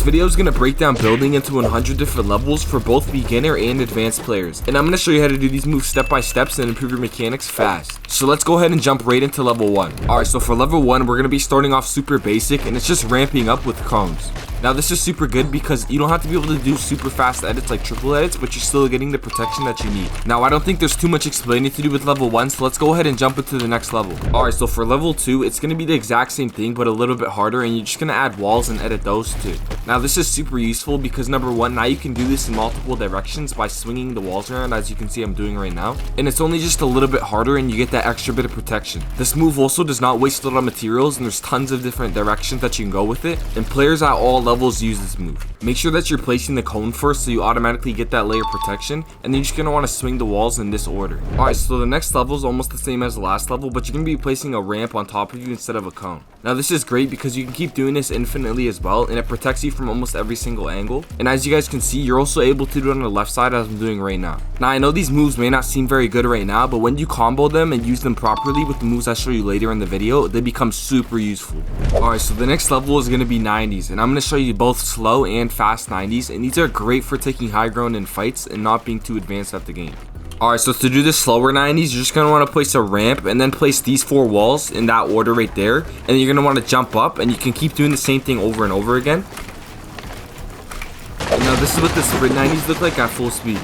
video is going to break down building into 100 different levels for both beginner and advanced players. And I'm going to show you how to do these moves step by steps and improve your mechanics fast. So let's go ahead and jump right into level 1. Alright, so for level 1, we're going to be starting off super basic, and it's just ramping up with cones. Now this is super good because you don't have to be able to do super fast edits like triple edits, but you're still getting the protection that you need. Now I don't think there's too much explaining to do with level 1, so let's go ahead and jump into the next level. Alright, so for level 2, it's going to be the exact same thing but a little bit harder, and you're just going to add walls and edit those too. Now this is super useful because number 1, now you can do this in multiple directions by swinging the walls around, as you can see I'm doing right now. And it's only just a little bit harder and you get that extra bit of protection. This move also does not waste a lot of materials, and there's tons of different directions that you can go with it, and players at all levels use this move. Make sure that you're placing the cone first so you automatically get that layer protection, and then you're just going to want to swing the walls in this order. Alright, so the next level is almost the same as the last level, but you're going to be placing a ramp on top of you instead of a cone. Now this is great because you can keep doing this infinitely as well, and it protects you from almost every single angle. And as you guys can see, you're also able to do it on the left side as I'm doing right now. Now I know these moves may not seem very good right now, but when you combo them and use them properly with the moves I show you later in the video, they become super useful. Alright, so the next level is going to be 90s, and I'm going to show you both slow and fast 90s, and these are great for taking high ground in fights and not being too advanced at the game. Alright, so to do the slower 90s, you're just going to want to place a ramp and then place these 4 walls in that order right there, and then you're going to want to jump up, and you can keep doing the same thing over and over again. And now this is what the sprint 90s look like at full speed.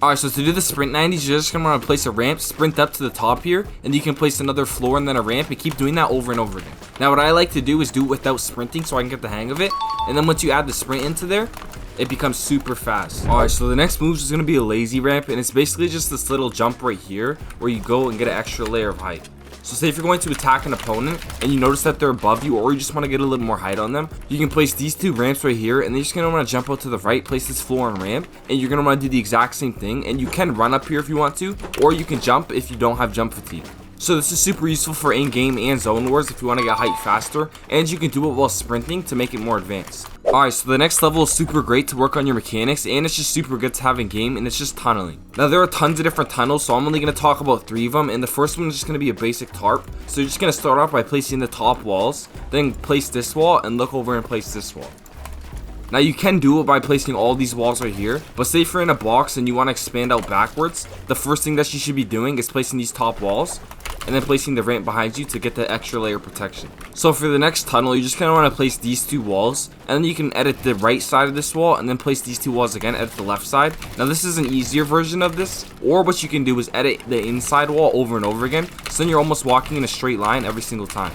Alright, so to do the sprint 90s, you're just going to want to place a ramp, sprint up to the top here, and you can place another floor and then a ramp, and keep doing that over and over again. Now what I like to do is do it without sprinting so I can get the hang of it, and then once you add the sprint into there, it becomes super fast. Alright, so the next move is going to be a lazy ramp, and it's basically just this little jump right here where you go and get an extra layer of height. So say if you're going to attack an opponent and you notice that they're above you, or you just want to get a little more height on them, you can place these 2 ramps right here, and then you're just going to want to jump out to the right, place this floor and ramp, and you're going to want to do the exact same thing. And you can run up here if you want to, or you can jump if you don't have jump fatigue. So this is super useful for in-game and zone wars if you want to get height faster, and you can do it while sprinting to make it more advanced. Alright, so the next level is super great to work on your mechanics, and it's just super good to have in game, and it's just tunneling. Now there are tons of different tunnels, so I'm only going to talk about 3 of them, and the first one is just going to be a basic tarp. So you're just going to start off by placing the top walls, then place this wall, and look over and place this wall. Now you can do it by placing all these walls right here, but say if you're in a box and you want to expand out backwards, the first thing that you should be doing is placing these top walls, and then placing the ramp behind you to get the extra layer protection. So for the next tunnel, you just kind of want to place these 2 walls, and then you can edit the right side of this wall, and then place these 2 walls again, edit the left side. Now this is an easier version of this, or what you can do is edit the inside wall over and over again, so then you're almost walking in a straight line every single time.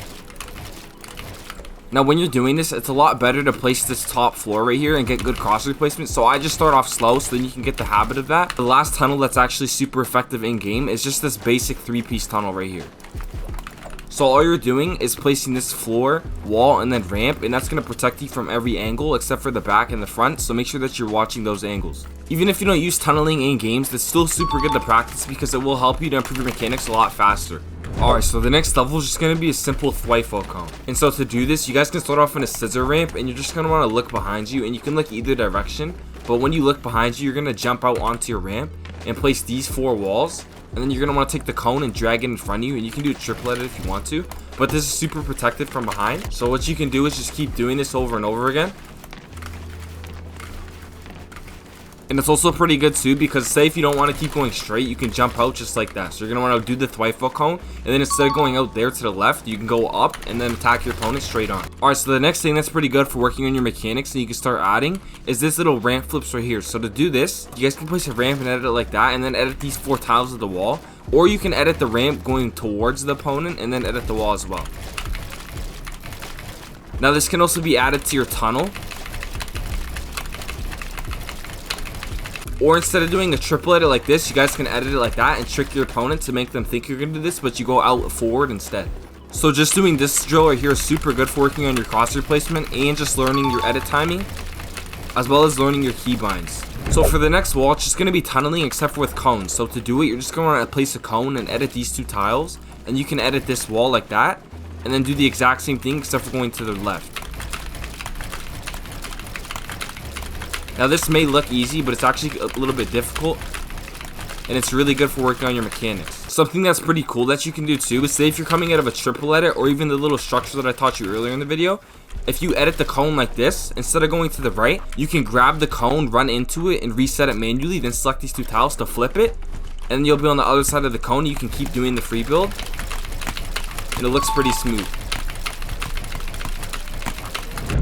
Now when you're doing this, it's a lot better to place this top floor right here and get good cross replacement, so I just start off slow so then you can get the habit of that. The last tunnel that's actually super effective in game is just this basic 3-piece tunnel right here. So all you're doing is placing this floor, wall, and then ramp, and that's going to protect you from every angle except for the back and the front, so make sure that you're watching those angles. Even if you don't use tunneling in games, it's still super good to practice because it will help you to improve your mechanics a lot faster. Alright, so the next level is just going to be a simple Thwifo cone. And so to do this, you guys can start off in a scissor ramp, and you're just going to want to look behind you, and you can look either direction. But when you look behind you, you're going to jump out onto your ramp and place these 4 walls. And then you're going to want to take the cone and drag it in front of you, and you can do a triple edit if you want to. But this is super protected from behind. So what you can do is just keep doing this over and over again. And it's also pretty good too because say if you don't want to keep going straight, you can jump out just like that. So you're going to want to do the Thwifo cone, and then instead of going out there to the left, you can go up and then attack your opponent straight on. Alright, so the next thing that's pretty good for working on your mechanics and you can start adding is this little ramp flips right here. So to do this, you guys can place a ramp and edit it like that, and then edit these 4 tiles of the wall. Or you can edit the ramp going towards the opponent and then edit the wall as well. Now this can also be added to your tunnel. Or instead of doing a triple edit like this, you guys can edit it like that and trick your opponent to make them think you're going to do this, but you go out forward instead. So just doing this drill right here is super good for working on your cross replacement and just learning your edit timing, as well as learning your keybinds. So for the next wall, it's just going to be tunneling except for with cones. So to do it, you're just going to place a cone and edit these 2 tiles, and you can edit this wall like that, and then do the exact same thing except for going to the left. Now this may look easy, but it's actually a little bit difficult. and it's really good for working on your mechanics. Something that's pretty cool that you can do too is, say if you're coming out of a triple edit or even the little structure that I taught you earlier in the video, if you edit the cone like this, instead of going to the right, you can grab the cone, run into it, and reset it manually, then select these two tiles to flip it, and then you'll be on the other side of the cone. You can keep doing the free build, and it looks pretty smooth.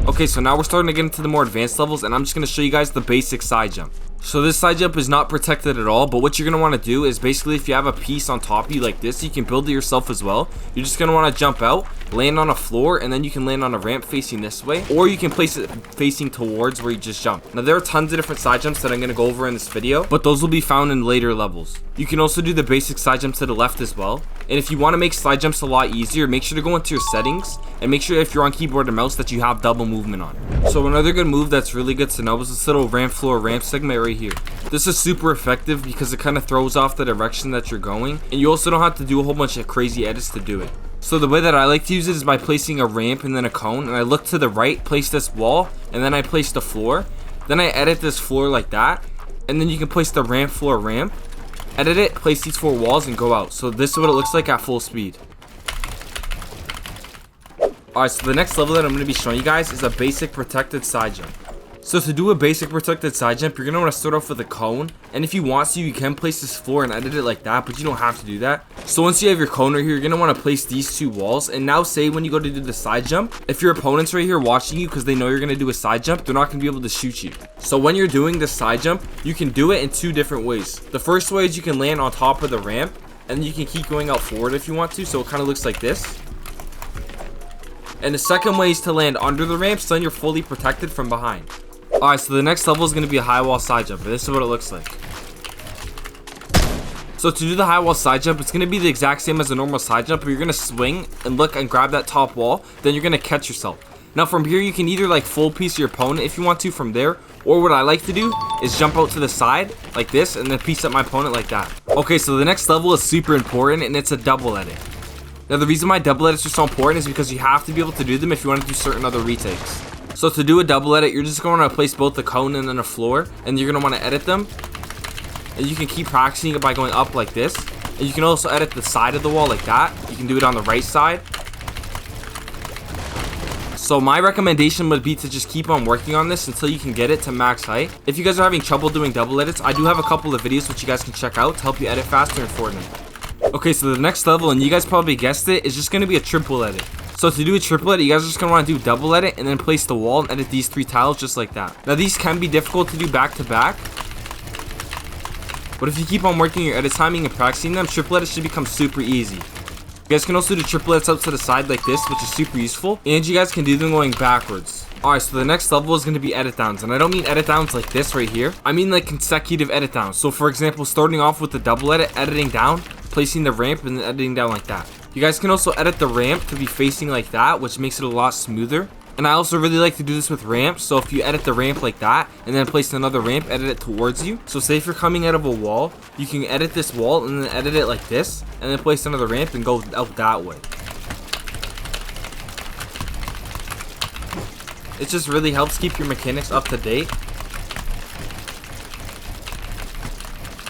Okay, so now we're starting to get into the more advanced levels, and I'm just going to show you guys the basic side jump. So this side jump is not protected at all, but what you're going to want to do is basically, if you have a piece on top of you like this, you can build it yourself as well. You're just going to want to jump out, land on a floor, and then you can land on a ramp facing this way, or you can place it facing towards where you just jump. Now there are tons of different side jumps that I'm going to go over in this video, but those will be found in later levels. You can also do the basic side jump to the left as well. And if you want to make side jumps a lot easier, make sure to go into your settings and make sure if you're on keyboard and mouse that you have double movement on. So another good move that's really good to know is this little ramp floor ramp segment right here. This is super effective because it kind of throws off the direction that you're going, and you also don't have to do a whole bunch of crazy edits to do it. So the way that I like to use it is by placing a ramp and then a cone, and I look to the right, place this wall, and then I place the floor. Then I edit this floor like that, and then you can place the ramp floor ramp, edit it, place these 4 walls, and go out. So this is what it looks like at full speed. Alright, so the next level that I'm going to be showing you guys is a basic protected side jump. So to do a basic protected side jump, you're going to want to start off with a cone, and if you want to, you can place this floor and edit it like that, but you don't have to do that. So once you have your cone right here, you're going to want to place these 2 walls, and now say when you go to do the side jump, if your opponent's right here watching you because they know you're going to do a side jump, they're not going to be able to shoot you. So when you're doing the side jump, you can do it in 2 different ways. The first way is you can land on top of the ramp, and you can keep going out forward if you want to, so it kind of looks like this. And the second way is to land under the ramp, so then you're fully protected from behind. Alright, so the next level is going to be a high wall side jump. This is what it looks like. So to do the high wall side jump, it's going to be the exact same as a normal side jump, but you're going to swing and look and grab that top wall. Then you're going to catch yourself. Now from here, you can either like full piece your opponent if you want to from there, or what I like to do is jump out to the side like this and then piece up my opponent like that. Okay, so the next level is super important, and it's a double edit. Now the reason why double edits are so important is because you have to be able to do them if you want to do certain other retakes. So to do a double edit, you're just going to place both the cone and then a floor, and you're going to want to edit them. And you can keep practicing it by going up like this. And you can also edit the side of the wall like that. You can do it on the right side. So my recommendation would be to just keep on working on this until you can get it to max height. If you guys are having trouble doing double edits, I do have a couple of videos which you guys can check out to help you edit faster in Fortnite. Okay, so the next level, and you guys probably guessed it, is just going to be a triple edit. So to do a triple edit, you guys are just going to want to do double edit and then place the wall and edit these 3 tiles just like that. Now these can be difficult to do back to back, but if you keep on working your edit timing and practicing them, triple edits should become super easy. You guys can also do triple edits out to the side like this, which is super useful, and you guys can do them going backwards. Alright, so the next level is going to be edit downs, and I don't mean edit downs like this right here. I mean like consecutive edit downs. So for example, starting off with the double edit, editing down, placing the ramp, and then editing down like that. You guys can also edit the ramp to be facing like that, which makes it a lot smoother. And I also really like to do this with ramps. So if you edit the ramp like that and then place another ramp, edit it towards you. So say if you're coming out of a wall, you can edit this wall and then edit it like this, and then place another ramp and go out that way. It just really helps keep your mechanics up to date.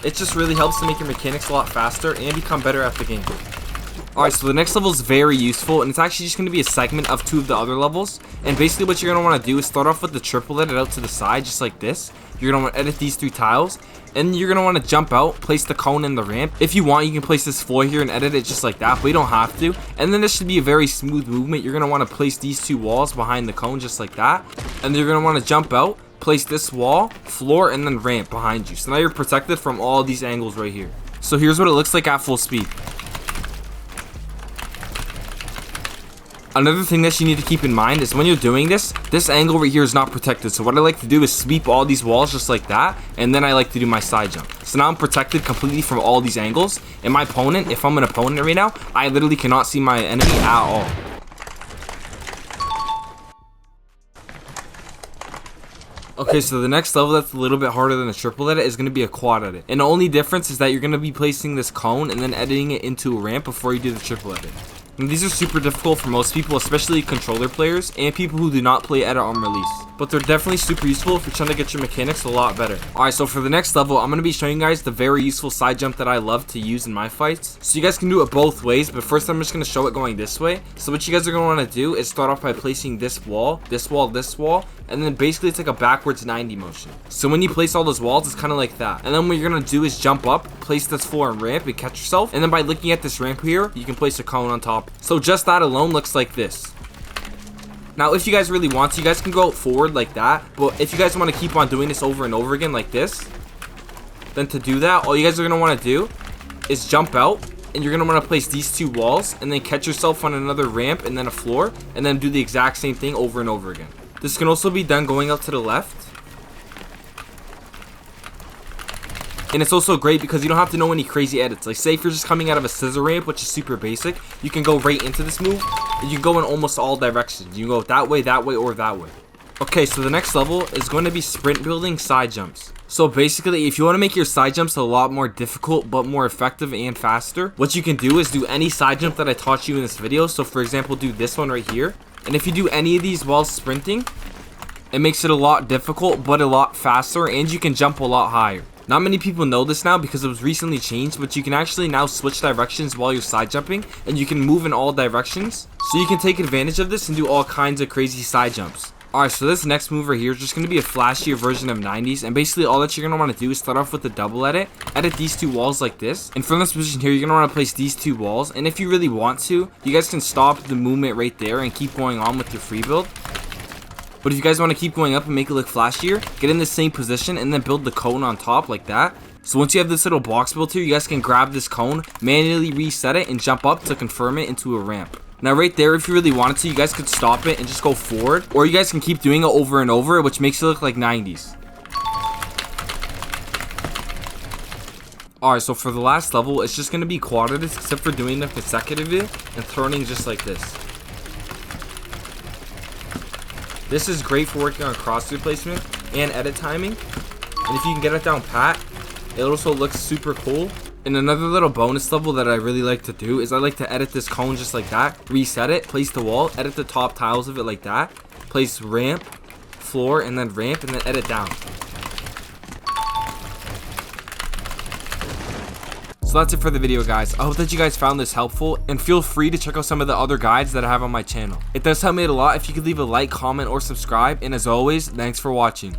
It just really helps to make your mechanics a lot faster and become better at the game. Alright, so the next level is very useful, and it's actually just going to be a segment of 2 of the other levels. And basically what you're going to want to do is start off with the triple edit out to the side, just like this. You're going to want to edit these 3 tiles, and you're going to want to jump out, place the cone and the ramp. If you want, you can place this floor here and edit it just like that, but you don't have to. And then this should be a very smooth movement. You're going to want to place these 2 walls behind the cone just like that. And you're going to want to jump out, place this wall, floor, and then ramp behind you. So now you're protected from all these angles right here. So here's what it looks like at full speed. Another thing that you need to keep in mind is when you're doing this angle right here is not protected. So what I like to do is sweep all these walls just like that, and then I like to do my side jump. So now I'm protected completely from all these angles, and my opponent, if I'm an opponent right now, I literally cannot see my enemy at all. Okay, so the next level that's a little bit harder than a triple edit is going to be a quad edit. And the only difference is that you're going to be placing this cone and then editing it into a ramp before you do the triple edit. And these are super difficult for most people, especially controller players and people who do not play edit on release. But they're definitely super useful if you're trying to get your mechanics a lot better. Alright, so for the next level, I'm going to be showing you guys the very useful side jump that I love to use in my fights. So you guys can do it both ways, but first I'm just going to show it going this way. So what you guys are going to want to do is start off by placing this wall, this wall, this wall, and then basically it's like a backwards 90 motion. So when you place all those walls, it's kind of like that. And then what you're going to do is jump up, place this floor and ramp and catch yourself. And then by looking at this ramp here, you can place a cone on top. So just that alone looks like this. Now, if you guys really want to, you guys can go forward like that. But if you guys want to keep on doing this over and over again like this, then to do that, all you guys are going to want to do is jump out. And you're going to want to place these two walls and then catch yourself on another ramp and then a floor. And then do the exact same thing over and over again. This can also be done going out to the left. And it's also great because you don't have to know any crazy edits. Like say if you're just coming out of a scissor ramp, which is super basic, you can go right into this move. And you can go in almost all directions. You can go that way, or that way. Okay, so the next level is going to be sprint building side jumps. So basically, if you want to make your side jumps a lot more difficult, but more effective and faster, what you can do is do any side jump that I taught you in this video. So for example, do this one right here. And if you do any of these while sprinting, it makes it a lot difficult, but a lot faster, and you can jump a lot higher. Not many people know this now because it was recently changed, but you can actually now switch directions while you're side jumping, and you can move in all directions. So you can take advantage of this and do all kinds of crazy side jumps. Alright, so this next move right here is just going to be a flashier version of 90s, and basically all that you're going to want to do is start off with the double edit these two walls like this, and from this position here, you're going to want to place these two walls, and if you really want to, you guys can stop the movement right there and keep going on with your free build. But if you guys want to keep going up and make it look flashier, get in the same position and then build the cone on top like that. So once you have this little box built here, you guys can grab this cone, manually reset it, and jump up to confirm it into a ramp. Now right there, if you really wanted to, you guys could stop it and just go forward, or you guys can keep doing it over and over, which makes it look like 90s. Alright, so for the last level, it's just going to be quadratic, except for doing them consecutively and turning just like this. This is great for working on cross replacement and edit timing. And if you can get it down pat, it also looks super cool. And another little bonus level that I really like to do is I like to edit this cone just like that. Reset it, place the wall, edit the top tiles of it like that. Place ramp, floor, and then ramp, and then edit down. So that's it for the video, guys. I hope that you guys found this helpful, and feel free to check out some of the other guides that I have on my channel. It does help me out a lot if you could leave a like, comment, or subscribe, and as always, thanks for watching.